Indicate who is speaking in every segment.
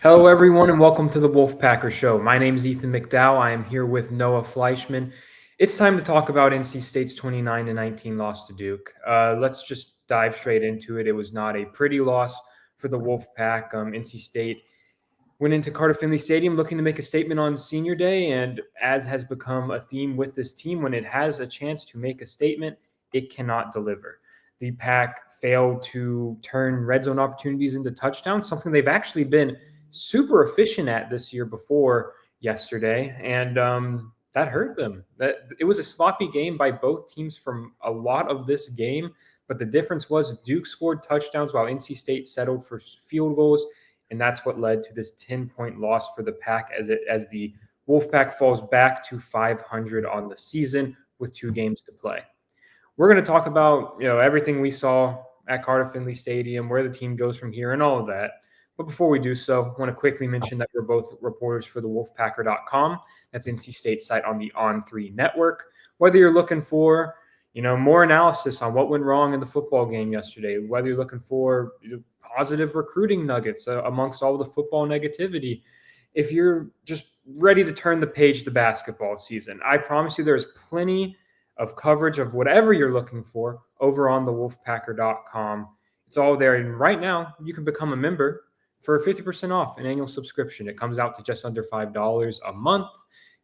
Speaker 1: Hello, everyone, and welcome to the Wolfpacker Show. My name is Ethan McDowell. I am here with Noah Fleischman. It's time to talk about NC State's 29-19 loss to Duke. Let's just dive straight into it. It was not a pretty loss for the Wolfpack. NC State went into Carter Finley Stadium looking to make a statement on Senior Day, and as has become a theme with this team, when it has a chance to make a statement, it cannot deliver. The Pack failed to turn red zone opportunities into touchdowns, something they've actually been super efficient at this year before yesterday, and that hurt them. That it was a sloppy game by both teams from a lot of this game, but the difference was Duke scored touchdowns while NC State settled for field goals, and that's what led to this 10-point loss for the Pack as the Wolfpack falls back to 500 on the season with 2 games to play. We're going to talk about everything we saw at Carter Finley Stadium, where the team goes from here, and all of that. But before we do so, I want to quickly mention that we're both reporters for the Wolfpacker.com. That's NC State's site on the On3 network. Whether you're looking for more analysis on what went wrong in the football game yesterday, whether you're looking for positive recruiting nuggets amongst all the football negativity, if you're just ready to turn the page to basketball season, I promise you there's plenty of coverage of whatever you're looking for over on the Wolfpacker.com. It's all there. And right now, you can become a member for 50% off an annual subscription. It comes out to just under $5 a month.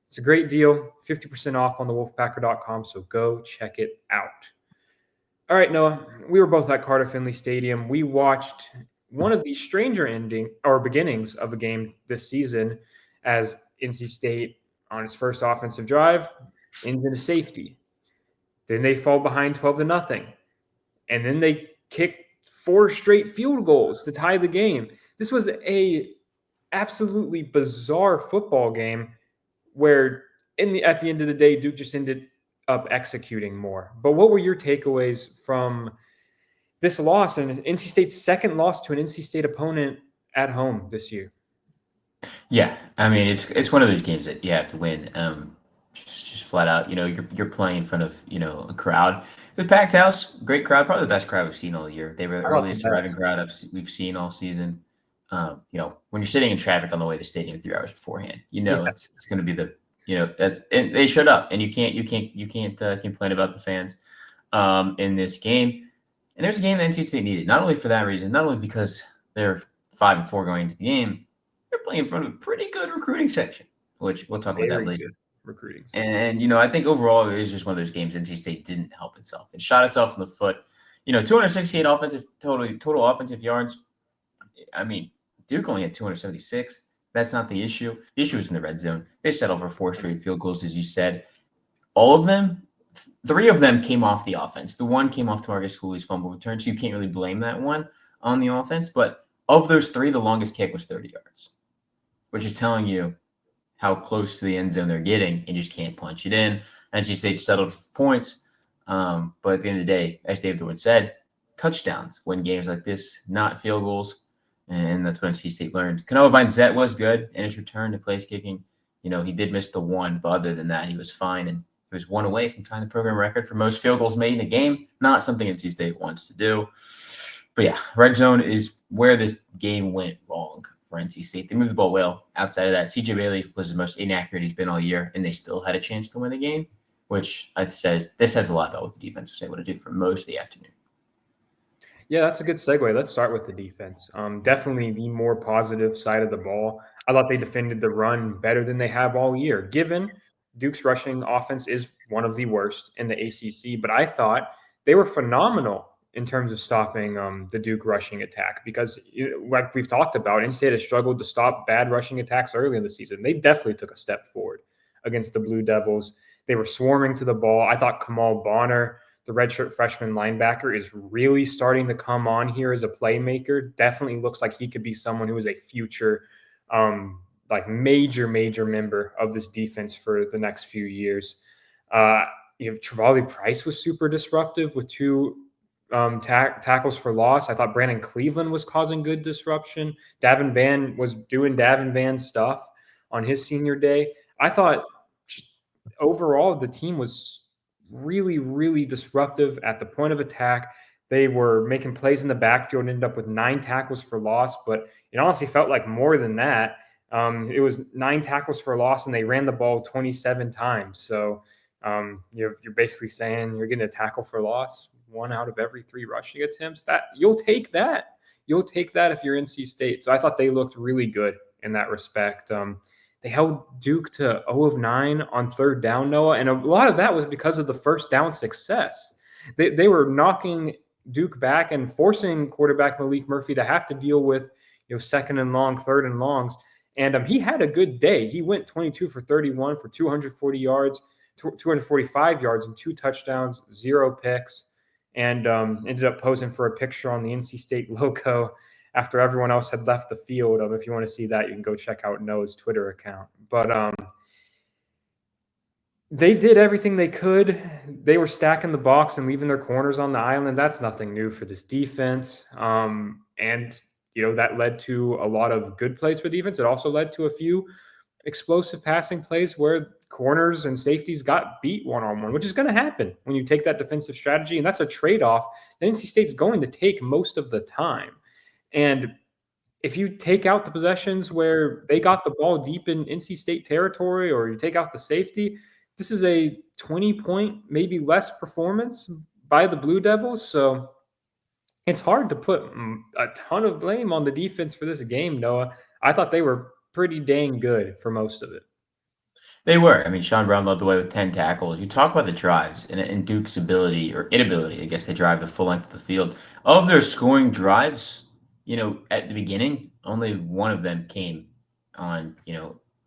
Speaker 1: It's a great deal, 50% off on the Wolfpacker.com, so go check it out. All right, Noah, we were both at Carter Finley Stadium. We watched one of the stranger beginnings of a game this season as NC State, on its first offensive drive, ends in a safety. Then they fall behind 12-0. And then they kick 4 straight field goals to tie the game. This was a absolutely bizarre football game where at the end of the day, Duke just ended up executing more. But what were your takeaways from this loss and NC State's second loss to an NC State opponent at home this year?
Speaker 2: Yeah, I mean it's one of those games that you have to win. Just flat out, you're playing in front of a crowd, the packed house, great crowd, probably the best crowd we've seen all year. They were the earliest arriving crowd we've seen all season. When you're sitting in traffic on the way to the stadium 3 hours beforehand, it's going to be and they showed up, and you can't complain about the fans in this game. And there's a game that NC State needed, not only for that reason, not only because they're 5-4 going into the game. They're playing in front of a pretty good recruiting section, which we'll talk about that later.
Speaker 1: Recruiting.
Speaker 2: And, I think overall it was just one of those games NC State didn't help itself. It shot itself in the foot. 268 total offensive yards. I mean, Duke only had 276. That's not the issue. The issue is in the red zone. They settled for 4 straight field goals, as you said. All of them, 3 of them came off the offense. The one came off Marcus Cooley's fumble return, so you can't really blame that one on the offense. But of those 3, the longest kick was 30 yards, which is telling you how close to the end zone they're getting. You just can't punch it in. NC State settled for points. But at the end of the day, as David Wood said, touchdowns win games like this, not field goals. And that's what NC State learned. Kanoa Vine-Zet was good in his return to place kicking. He did miss the 1, but other than that, he was fine. And he was 1 away from tying the program record for most field goals made in a game. Not something NC State wants to do. But yeah, red zone is where this game went wrong for NC State. They moved the ball well. Outside of that, CJ Bailey was the most inaccurate he's been all year, and they still had a chance to win the game, which says a lot about what the defense was able to do for most of the afternoon.
Speaker 1: Yeah, that's a good segue. Let's start with the defense. Definitely the more positive side of the ball. I thought they defended the run better than they have all year, given Duke's rushing offense is one of the worst in the ACC. But I thought they were phenomenal in terms of stopping the Duke rushing attack because, like we've talked about, NC State has struggled to stop bad rushing attacks early in the season. They definitely took a step forward against the Blue Devils. They were swarming to the ball. I thought Kamal Bonner, the redshirt freshman linebacker, is really starting to come on here as a playmaker. Definitely looks like he could be someone who is a future major member of this defense for the next few years. Travali Price was super disruptive with 2 tackles for loss. I thought Brandon Cleveland was causing good disruption. Davin Van was doing Davin Van stuff on his senior day. I thought overall the team was really, really disruptive at the point of attack. They were making plays in the backfield and ended up with 9 tackles for loss, but it honestly felt like more than that. It was 9 tackles for loss, and they ran the ball 27 times. So you're basically saying you're getting a tackle for loss 1 out of every 3 rushing attempts. That you'll take that. You'll take that if you're NC State. So I thought they looked really good in that respect. They held Duke to 0 of 9 on third down, Noah, and a lot of that was because of the first down success. They were knocking Duke back and forcing quarterback Malik Murphy to have to deal with second and long, third and longs. And he had a good day. He went 22 for 31 for 240 yards, 245 yards, and 2 touchdowns, 0 picks, and ended up posing for a picture on the NC State logo after everyone else had left the field. If you want to see that, you can go check out Noah's Twitter account. But they did everything they could. They were stacking the box and leaving their corners on the island. That's nothing new for this defense. And that led to a lot of good plays for defense. It also led to a few explosive passing plays where corners and safeties got beat one-on-one, which is going to happen when you take that defensive strategy. And that's a trade-off that NC State's going to take most of the time. And if you take out the possessions where they got the ball deep in NC State territory, or you take out the safety, this is a 20-point, maybe less performance by the Blue Devils. So it's hard to put a ton of blame on the defense for this game, Noah. I thought they were pretty dang good for most of it.
Speaker 2: They were. I mean, Sean Brown led the way with 10 tackles. You talk about the drives and Duke's ability or inability, I guess they drive the full length of the field. Of their scoring drives, at the beginning, only one of them came on,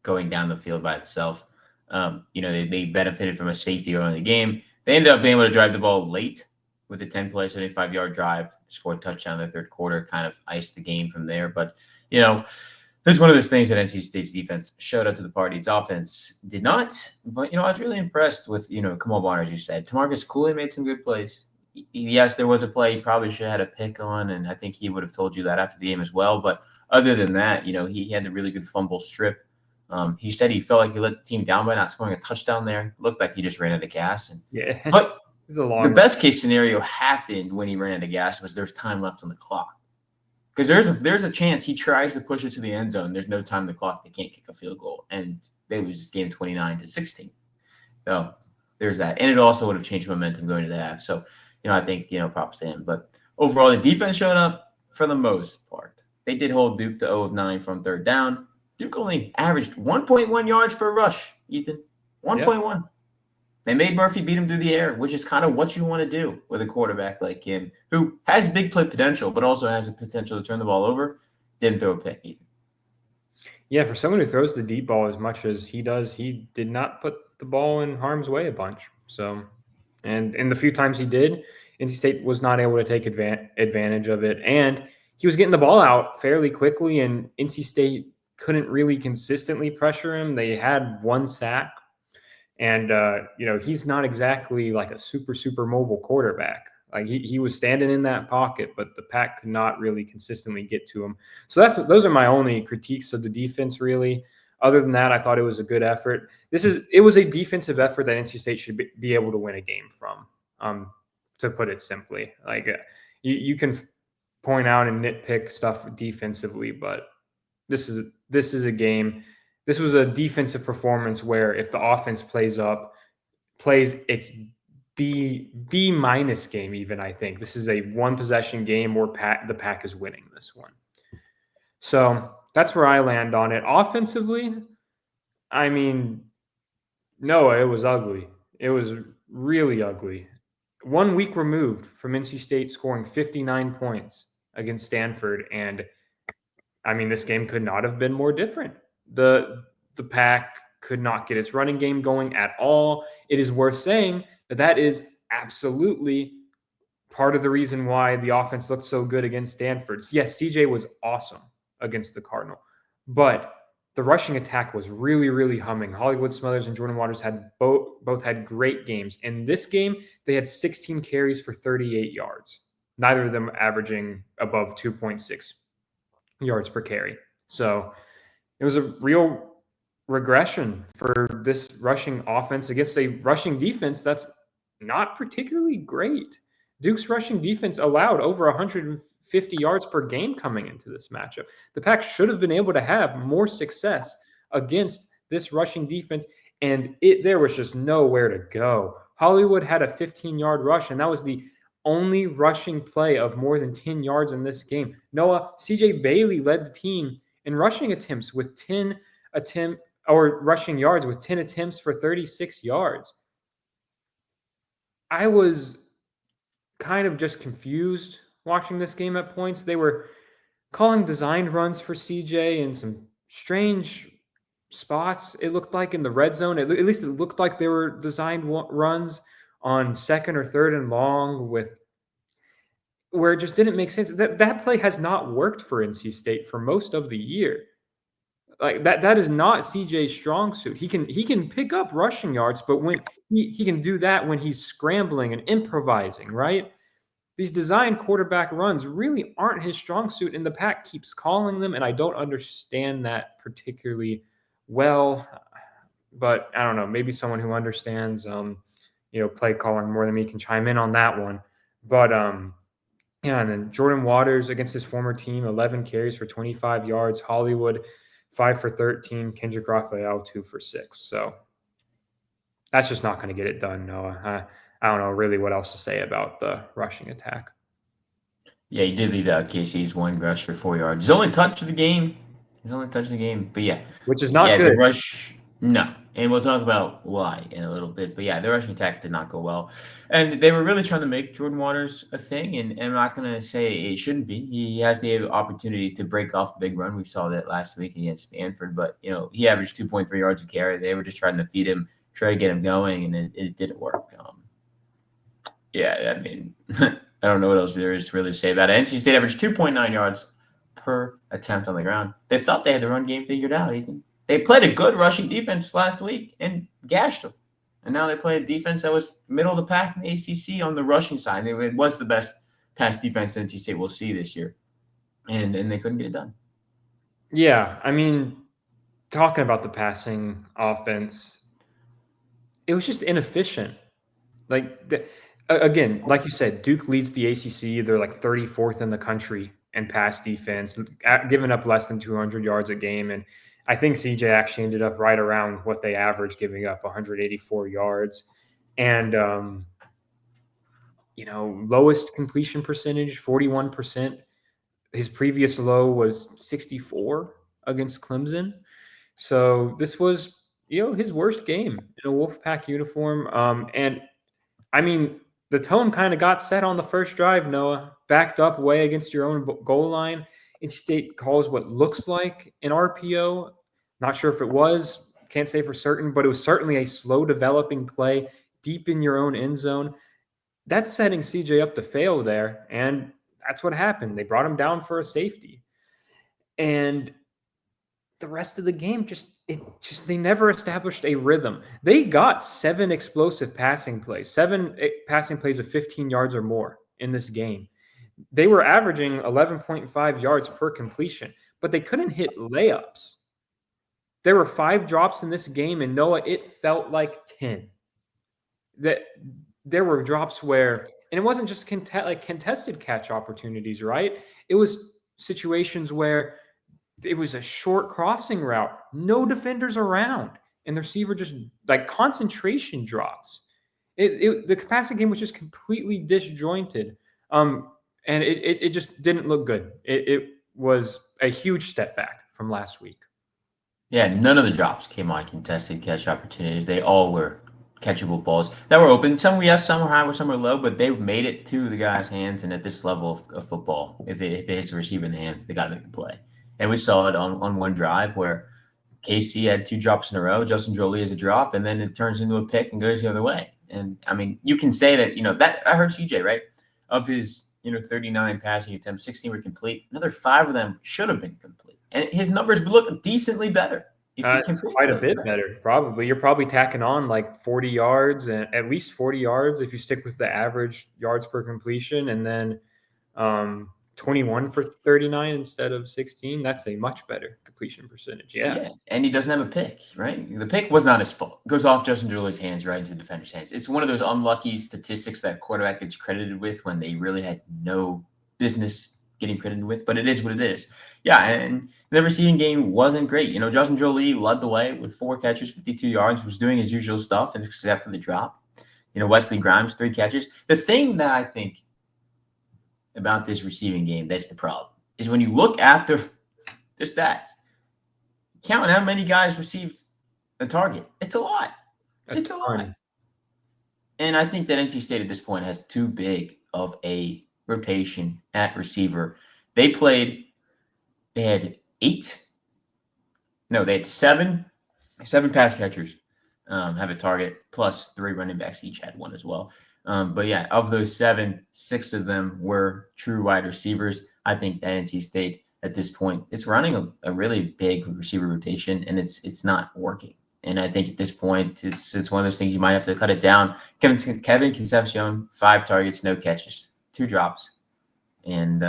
Speaker 2: going down the field by itself. They benefited from a safety early in the game. They ended up being able to drive the ball late with a 10-play, 75-yard drive, scored a touchdown in the third quarter, kind of iced the game from there. But, it's one of those things that NC State's defense showed up to the party. Its offense did not. But, I was really impressed with, Kamal Bonner, as you said. Tamarcus Cooley made some good plays. Yes, there was a play he probably should have had a pick on, and I think he would have told you that after the game as well. But other than that, he had the really good fumble strip. He said he felt like he let the team down by not scoring a touchdown there. It looked like he just ran out of gas. But the best case scenario happened when he ran out of gas was there's time left on the clock. Because there's a chance he tries to push it to the end zone. There's no time on the clock. They can't kick a field goal. And they lose this game 29-16. So there's that. And it also would have changed momentum going to the half. So, I think, props to him. But overall, the defense showed up for the most part. They did hold Duke to 0 of 9 from third down. Duke only averaged 1.1 yards per rush, Ethan. 1.1. Yep. They made Murphy beat him through the air, which is kind of what you want to do with a quarterback like him, who has big play potential, but also has the potential to turn the ball over. Didn't throw a pick, Ethan.
Speaker 1: Yeah, for someone who throws the deep ball as much as he does, he did not put the ball in harm's way a bunch. So, and in the few times he did, NC State was not able to take advantage of it. And he was getting the ball out fairly quickly, and NC State couldn't really consistently pressure him. They had 1 sack. And, he's not exactly like a super mobile quarterback. Like he was standing in that pocket, but the Pack could not really consistently get to him. So those are my only critiques of the defense, really. Other than that, I thought it was a good effort. It was a defensive effort that NC State should be able to win a game from, to put it simply. Like you can point out and nitpick stuff defensively, but this is a game. This was a defensive performance where if the offense plays its B minus game, even, I think this is a 1 possession game where the Pack is winning this one. So that's where I land on it. Offensively, I mean, Noah, it was ugly. It was really ugly. 1 week removed from NC State scoring 59 points against Stanford, and I mean, this game could not have been more different. The Pack could not get its running game going at all. It is worth saying that is absolutely part of the reason why the offense looked so good against Stanford. Yes, CJ was awesome against the Cardinal, but the rushing attack was really humming. Hollywood Smothers and Jordan Waters had both had great games. In this game, they had 16 carries for 38 yards, neither of them averaging above 2.6 yards per carry. So it was a real regression for this rushing offense against a rushing defense that's not particularly great. Duke's rushing defense allowed over 150 yards per game coming into this matchup. The Pack should have been able to have more success against this rushing defense, and there was just nowhere to go. Hollywood had a 15-yard rush, and that was the only rushing play of more than 10 yards in this game. Noah, CJ Bailey led the team in rushing attempts with 10 rushing yards with 10 attempts for 36 yards. I was kind of just confused watching this game at points. They were calling designed runs for CJ in some strange spots. It looked like in the red zone, at least it looked like they were designed runs on second or third and long where it just didn't make sense. That play has not worked for NC State for most of the year. Like that is not CJ's strong suit. He can pick up rushing yards, but when he can do that when he's scrambling and improvising, right? These designed quarterback runs really aren't his strong suit, and the Pack keeps calling them, and I don't understand that particularly well. But I don't know, maybe someone who understands play calling more than me can chime in on that one. But yeah, and then Jordan Waters against his former team, 11 carries for 25 yards. Hollywood, 5 for 13. Kendrick Raphael, 2 for 6. So that's just not going to get it done, Noah. I don't know really what else to say about the rushing attack.
Speaker 2: Yeah, he did leave out Casey's one rush for 4 yards. His only touch of the game. But yeah.
Speaker 1: Which is not good.
Speaker 2: The rush, no. And we'll talk about why in a little bit. But yeah, the rushing attack did not go well. And they were really trying to make Jordan Waters a thing. And I'm not going to say it shouldn't be. He has the opportunity to break off a big run. We saw that last week against Stanford. But, he averaged 2.3 yards a carry. They were just trying to feed him, try to get him going, and it didn't work. Yeah, I mean, I don't know what else there is really to say about it. NC State averaged 2.9 yards per attempt on the ground. They thought they had the run game figured out, Ethan. They played a good rushing defense last week and gashed them. And now they play a defense that was middle of the pack in the ACC on the rushing side. It was the best pass defense NC State will see this year. And they couldn't get it done.
Speaker 1: Yeah, I mean, talking about the passing offense, it was just inefficient. Again, like you said, Duke leads the ACC. They're like 34th in the country in pass defense, giving up less than 200 yards a game. And I think CJ actually ended up right around what they averaged, giving up 184 yards. And, lowest completion percentage, 41%. His previous low was 64 against Clemson. So this was, his worst game in a Wolfpack uniform. And I mean, the tone kind of got set on the first drive, Noah. Backed up way against your own goal line. NC State calls what looks like an RPO. Not sure if it was. Can't say for certain, but it was certainly a slow developing play deep in your own end zone. That's setting CJ up to fail there, and that's what happened. They brought him down for a safety. And the rest of the game they never established a rhythm. They got 7 explosive passing plays, 7 passing plays of 15 yards or more in this game. They were averaging 11.5 yards per completion, but they couldn't hit layups. There were 5 drops in this game, and Noah, it felt like 10. There were drops where, and it wasn't just contested catch opportunities, right? It was situations where it was a short crossing route, no defenders around, and the receiver just concentration drops. The passing game was just completely disjointed, and it just didn't look good. It was a huge step back from last week.
Speaker 2: Yeah, none of the drops came on contested catch opportunities. They all were catchable balls that were open. Some were high, some were low, but they made it to the guy's hands. And at this level of football, if it hits the receiver in the hands, they got to make the play. And we saw it on one drive where KC had 2 drops in a row. Justin Jolie has a drop, and then it turns into a pick and goes the other way. And, I mean, you can say that, that I heard CJ, right? Of his, 39 passing attempts, 16 were complete. Another 5 of them should have been complete. And his numbers would look decently better.
Speaker 1: It's quite a bit better, probably. You're probably tacking on like 40 yards, and at least 40 yards if you stick with the average yards per completion. And then 21 for 39 instead of 16. That's a much better completion percentage. Yeah.
Speaker 2: Yeah, and he doesn't have a pick, right? The pick was not his fault. It goes off Justin Julier's hands right into the defender's hands. It's one of those unlucky statistics that quarterback gets credited with when they really had no business getting credited with, but it is what it is. Yeah, and the receiving game wasn't great. Justin Jolie led the way with 4 catches, 52 yards, was doing his usual stuff, except for the drop. Wesley Grimes, 3 catches. The thing that I think about this receiving game that's the problem is when you look at the stats, counting how many guys received a target. It's a lot. It's a lot. And I think that NC State at this point has too big of a rotation at receiver. They had seven pass catchers have a target, plus 3 running backs each had one as well. But yeah, of those 7, 6 of them were true wide receivers. I think that NC State at this point it's running a really big receiver rotation, and it's not working. And I think at this point it's one of those things you might have to cut it down. Kevin Concepcion, 5 targets, no catches, 2 drops, and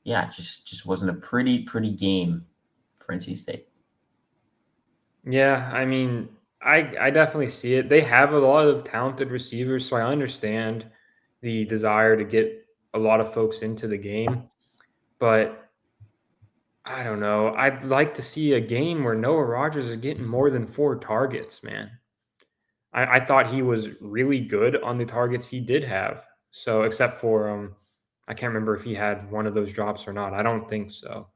Speaker 2: yeah, just wasn't a pretty game for NC State.
Speaker 1: Yeah, I mean, I definitely see it. They have a lot of talented receivers, so I understand the desire to get a lot of folks into the game. But I don't know. I'd like to see a game where Noah Rogers is getting more than 4 targets, man. I thought he was really good on the targets he did have. So except for I can't remember if he had one of those drops or not. I don't think so.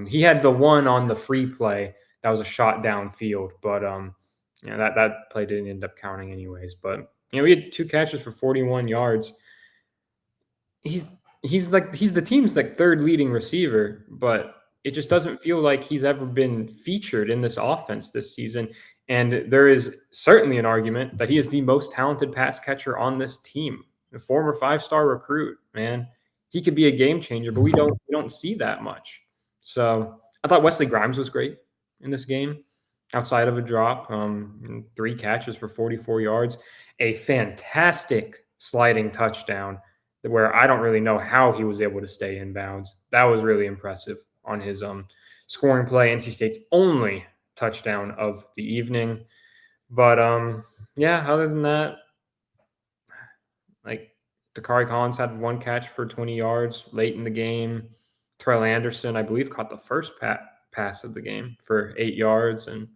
Speaker 1: He had the one on the free play that was a shot downfield, but that play didn't end up counting anyways. But we had 2 catches for 41 yards. He's he's the team's like 3rd leading receiver, but it just doesn't feel like he's ever been featured in this offense this season. And there is certainly an argument that he is the most talented pass catcher on this team. A former 5-star recruit, man. He could be a game changer, but we don't see that much. So I thought Wesley Grimes was great in this game, outside of a drop. 3 catches for 44 yards, a fantastic sliding touchdown where I don't really know how he was able to stay in bounds. That was really impressive on his scoring play. NC State's only touchdown of the evening. But yeah, other than that, like Dakari Collins had 1 catch for 20 yards late in the game. Terrell Anderson, I believe, caught the first pass of the game for 8 yards. And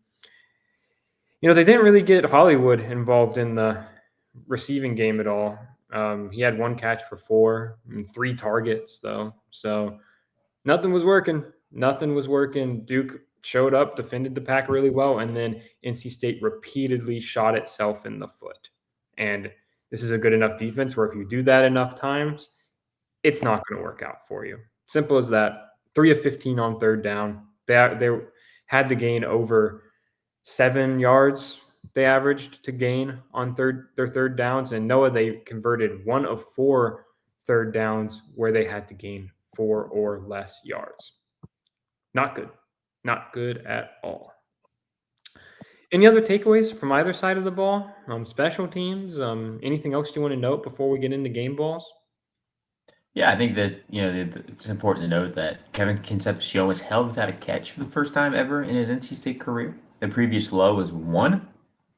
Speaker 1: they didn't really get Hollywood involved in the receiving game at all. He had 1 catch for 4 and 3 targets, though. So nothing was working. Nothing was working. Duke showed up, defended the pack really well, and then NC State repeatedly shot itself in the foot. And this is a good enough defense where if you do that enough times, it's not going to work out for you. Simple as that. 3 of 15 on 3rd down. They had to gain over 7 yards they averaged to gain on their 3rd downs. And Noah, they converted 1 of 4 3rd downs where they had to gain 4 or less yards. Not good. Not good at all. Any other takeaways from either side of the ball? Special teams? Anything else you want to note before we get into game balls?
Speaker 2: Yeah, I think that it's important to note that Kevin Concepcion was held without a catch for the first time ever in his NC State career. The previous low was 1,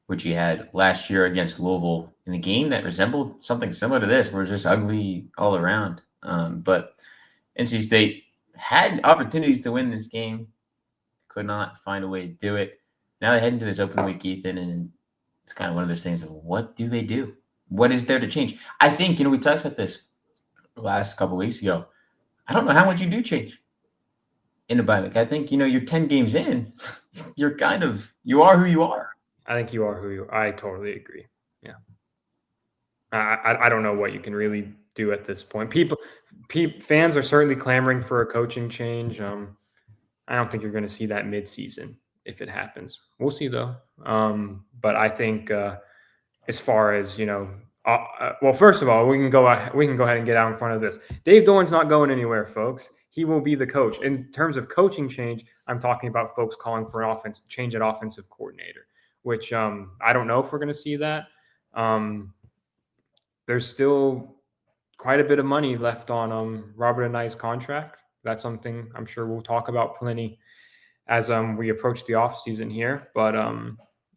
Speaker 2: which he had last year against Louisville in a game that resembled something similar to this, where it's just ugly all around. But NC State had opportunities to win this game, could not find a way to do it. Now they head into this open week, Ethan, and it's kind of one of those things of what do they do? What is there to change? I think, we talked about this last couple of weeks ago. I don't know how much you do change in a bye week. I think, you're 10 games in, you are who you are.
Speaker 1: I think you are who you are. I totally agree. Yeah. I don't know what you can really do at this point. Fans are certainly clamoring for a coaching change. I don't think you're going to see that midseason if it happens. We'll see though. But I think as far as well, first of all, we can go ahead and get out in front of this. Dave Doran's not going anywhere, folks. He will be the coach. In terms of coaching change, I'm talking about folks calling for an change at offensive coordinator, which I don't know if we're going to see that. There's still quite a bit of money left on Robert Ani's contract. That's something I'm sure we'll talk about plenty as we approach the off season here. But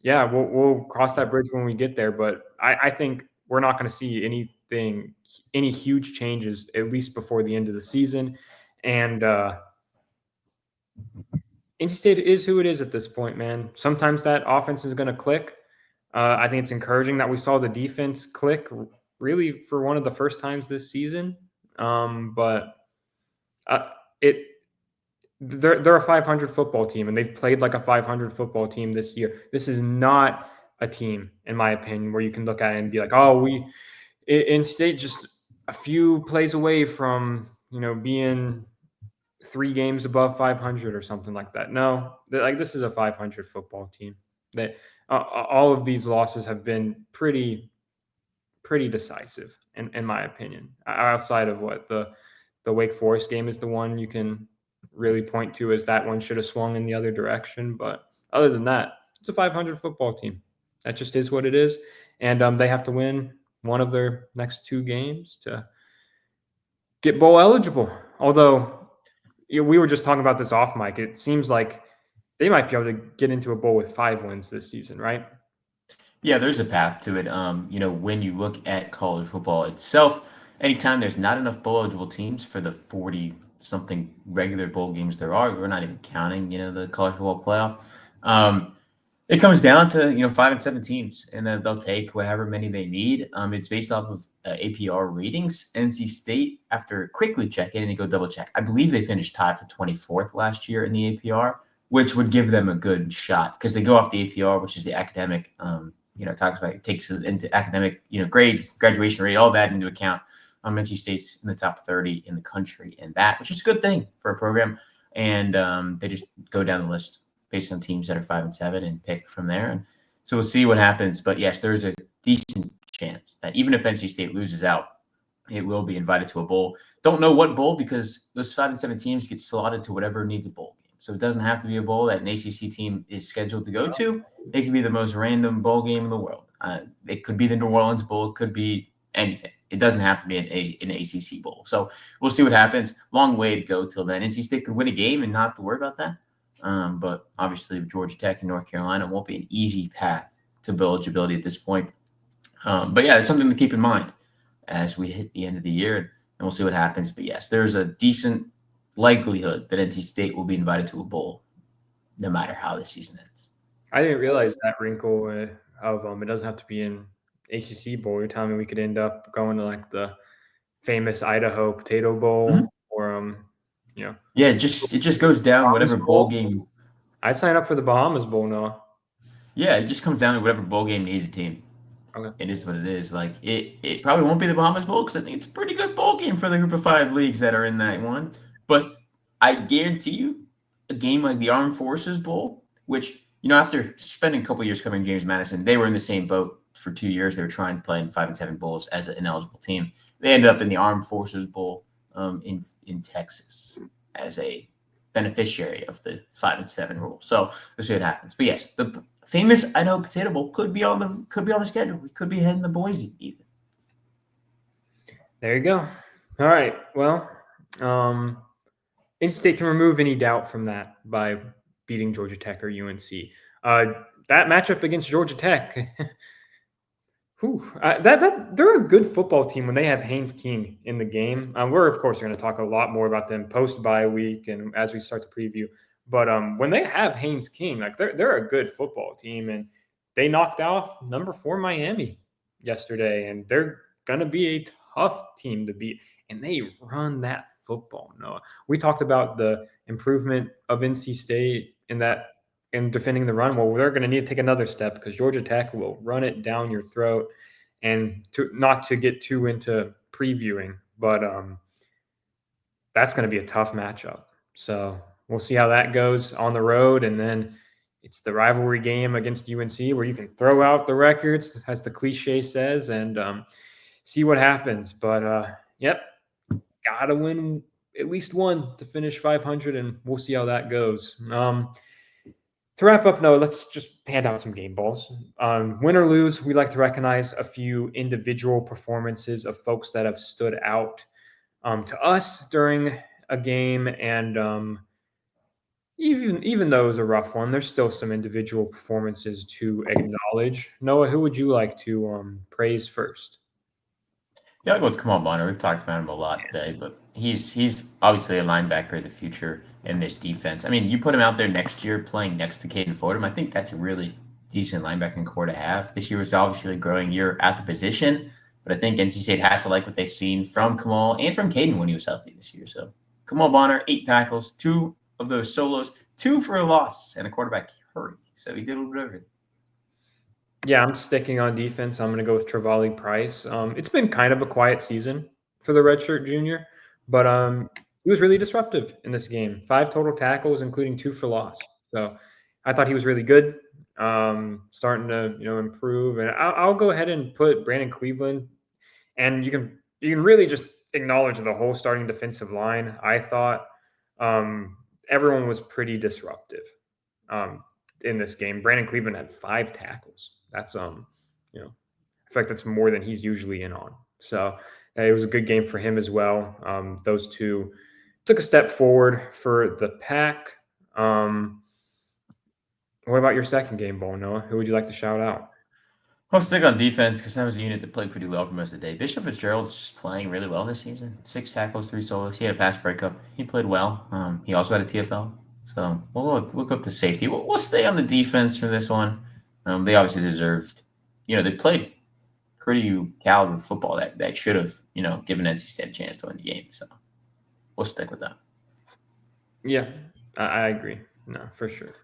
Speaker 1: yeah, we'll cross that bridge when we get there. But I think we're not going to see any huge changes at least before the end of the season. And NC State is who it is at this point, man. Sometimes that offense is going to click. I think it's encouraging that we saw the defense click really for one of the first times this season. But it they're a 500 football team, and they've played like a 500 football team this year. This is not a team, in my opinion, where you can look at it and be like, oh, we in state just a few plays away from being 3 games above 500 or something like that. No, like this is a 500 football team. That all of these losses have been pretty decisive, in my opinion. Outside of what the Wake Forest game is the one you can really point to as that one should have swung in the other direction. But other than that, it's a 500 football team. That just is what it is. And they have to win one of their next 2 games to get bowl eligible. Although we were just talking about this off mic, it seems like they might be able to get into a bowl with 5 wins this season, right?
Speaker 2: Yeah, there's a path to it. When you look at college football itself, anytime there's not enough bowl eligible teams for the 40 something regular bowl games there are, we're not even counting, the college football playoff. It comes down to 5 and 7 teams, and then they'll take whatever many they need. It's based off of APR ratings. NC State, after quickly checking and go double check, I believe they finished tied for 24th last year in the APR, which would give them a good shot because they go off the APR, which is the academic. Talks about it takes into academic, grades, graduation rate, all that into account. NC State's in the top 30 in the country in that, which is a good thing for a program. And they just go down the list based on teams that are 5 and 7 and pick from there. And so we'll see what happens. But yes, there's a decent chance that even if NC State loses out, it will be invited to a bowl. Don't know what bowl because those 5 and 7 teams get slotted to whatever needs a bowl game. So it doesn't have to be a bowl that an ACC team is scheduled to go to. It could be the most random bowl game in the world. It could be the New Orleans Bowl. It could be anything. It doesn't have to be an ACC bowl. So we'll see what happens. Long way to go till then. NC State could win a game and not have to worry about that. But obviously, Georgia Tech and North Carolina won't be an easy path to bowl eligibility at this point. But yeah, it's something to keep in mind as we hit the end of the year, and we'll see what happens. But yes, there's a decent likelihood that NC State will be invited to a bowl, no matter how the season ends.
Speaker 1: I didn't realize that wrinkle of it doesn't have to be an ACC bowl. You're telling me we could end up going to like the famous Idaho Potato Bowl or
Speaker 2: Yeah, it just goes down
Speaker 1: Bahamas
Speaker 2: whatever bowl game.
Speaker 1: I'd sign up for the Bahamas Bowl now.
Speaker 2: Yeah, it just comes down to whatever bowl game needs a team.
Speaker 1: Okay.
Speaker 2: It is what it is. Like it probably won't be the Bahamas Bowl because I think it's a pretty good bowl game for the Group of 5 leagues that are in that one. But I guarantee you, a game like the Armed Forces Bowl, which after spending a couple years covering James Madison, they were in the same boat for 2 years. They were trying to play in 5 and 7 bowls as an eligible team. They ended up in the Armed Forces Bowl in Texas as a beneficiary of the 5 and 7 rule. So we'll see what happens. But yes, the famous Idaho Potato Bowl could be on the schedule. We could be heading to Boise, Ethan.
Speaker 1: There you go. All right. Well, NC State can remove any doubt from that by beating Georgia Tech or UNC. That matchup against Georgia Tech, they're a good football team when they have Haynes King in the game. We're of course going to talk a lot more about them post bye week and as we start to preview. But when they have Haynes King, like they're a good football team, and they knocked off number 4 Miami yesterday, and they're gonna be a tough team to beat. And they run that football. Noah, we talked about the improvement of NC State in defending the run. Well, they're going to need to take another step because Georgia Tech will run it down your throat. And not to get too into previewing, but that's going to be a tough matchup. So we'll see how that goes on the road. And then it's the rivalry game against UNC where you can throw out the records, as the cliche says, and see what happens. But, yep, got to win at least one to finish 500, and we'll see how that goes. In To wrap up, no, let's just hand out some game balls. Win or lose, we like to recognize a few individual performances of folks that have stood out to us during a game, and even though it was a rough one, there's still some individual performances to acknowledge. Noah, who would you like to praise first?
Speaker 2: Yeah, I'll go with Kamal Bonner. We've talked about him a lot today, but he's obviously a linebacker of the future in this defense. I mean, you put him out there next year playing next to Caden Fordham. I think that's a really decent linebacking core to have. This year was obviously a growing year at the position, but I think NC State has to like what they've seen from Kamal and from Caden when he was healthy this year. So Kamal Bonner, 8 tackles, 2 of those solos, 2 for a loss, and a quarterback hurry. So he did a little bit of everything.
Speaker 1: Yeah, I'm sticking on defense. I'm going to go with Travali Price. It's been kind of a quiet season for the redshirt junior, but he was really disruptive in this game. 5 total tackles, including 2 for loss. So I thought he was really good. Starting to improve, and I'll go ahead and put Brandon Cleveland. And you can really just acknowledge the whole starting defensive line. I thought everyone was pretty disruptive in this game. Brandon Cleveland had 5 tackles. That's in fact, that's more than he's usually in on. So it was a good game for him as well. Those two took a step forward for the Pack. What about your second game, ball, Noah? Who would you like to shout out?
Speaker 2: I'll stick on defense because that was a unit that played pretty well for most of the day. Bishop Fitzgerald's just playing really well this season. 6 tackles, 3 solos. He had a pass breakup. He played well. He also had a TFL. So we'll go with the safety. We'll stay on the defense for this one. They obviously deserved. They played pretty caliber football that should have given NC State a chance to win the game. So we'll stick with that.
Speaker 1: Yeah, I agree. No, for sure.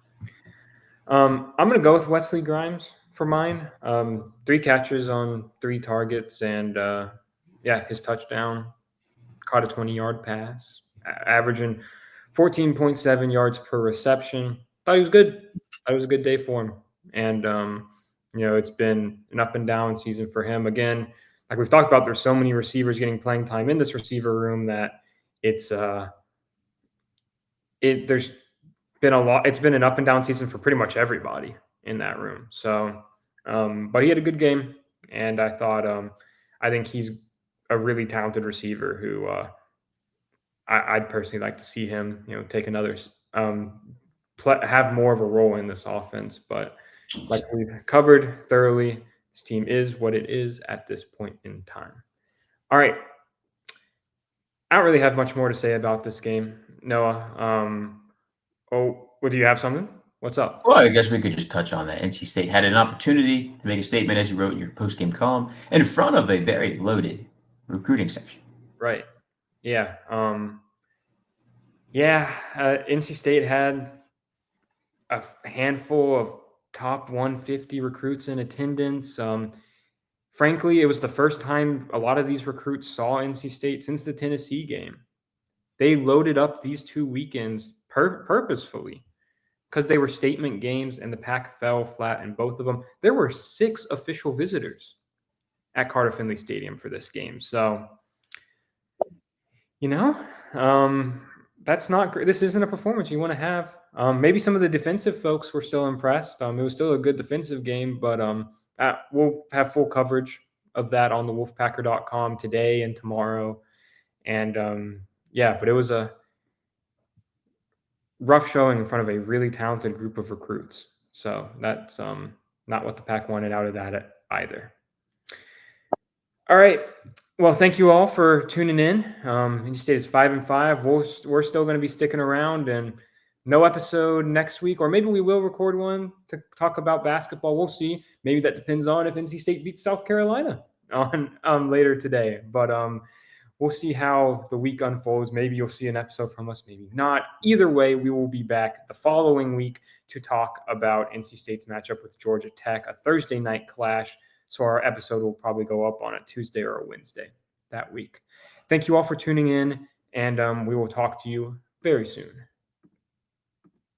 Speaker 1: I'm going to go with Wesley Grimes for mine. 3 catches on 3 targets, and his touchdown, caught a 20-yard pass, averaging 14.7 yards per reception. Thought he was good. Thought it was a good day for him. And, it's been an up and down season for him. Again, like we've talked about, there's so many receivers getting playing time in this receiver room that there's been a lot. It's been an up and down season for pretty much everybody in that room. So, but he had a good game, and I thought, I think he's a really talented receiver who I'd personally like to see him, take another, have more of a role in this offense. But like we've covered thoroughly, this team is what it is at this point in time. All right. I don't really have much more to say about this game, Noah. Do you have something? What's up?
Speaker 2: Well, I guess we could just touch on that. NC State had an opportunity to make a statement, as you wrote in your post-game column, in front of a very loaded recruiting section.
Speaker 1: Right. Yeah. NC State had a handful of top 150 recruits in attendance. Frankly, it was the first time a lot of these recruits saw NC State since the Tennessee game. They loaded up these 2 weekends purposefully because they were statement games, and the Pack fell flat in both of them. There were 6 official visitors at Carter Finley Stadium for this game. So, that's not great. This isn't a performance you want to have. Maybe some of the defensive folks were still impressed. It was still a good defensive game, but we'll have full coverage of that on the Wolfpacker.com today and tomorrow. And but it was a rough showing in front of a really talented group of recruits. So that's not what the Pack wanted out of that either. All right. Well, thank you all for tuning in. NC State is 5-5. We're still going to be sticking around, and no episode next week, or maybe we will record one to talk about basketball. We'll see. Maybe that depends on if NC State beats South Carolina on later today. But we'll see how the week unfolds. Maybe you'll see an episode from us, maybe not. Either way, we will be back the following week to talk about NC State's matchup with Georgia Tech, a Thursday night clash. So our episode will probably go up on a Tuesday or a Wednesday that week. Thank you all for tuning in, and we will talk to you very soon.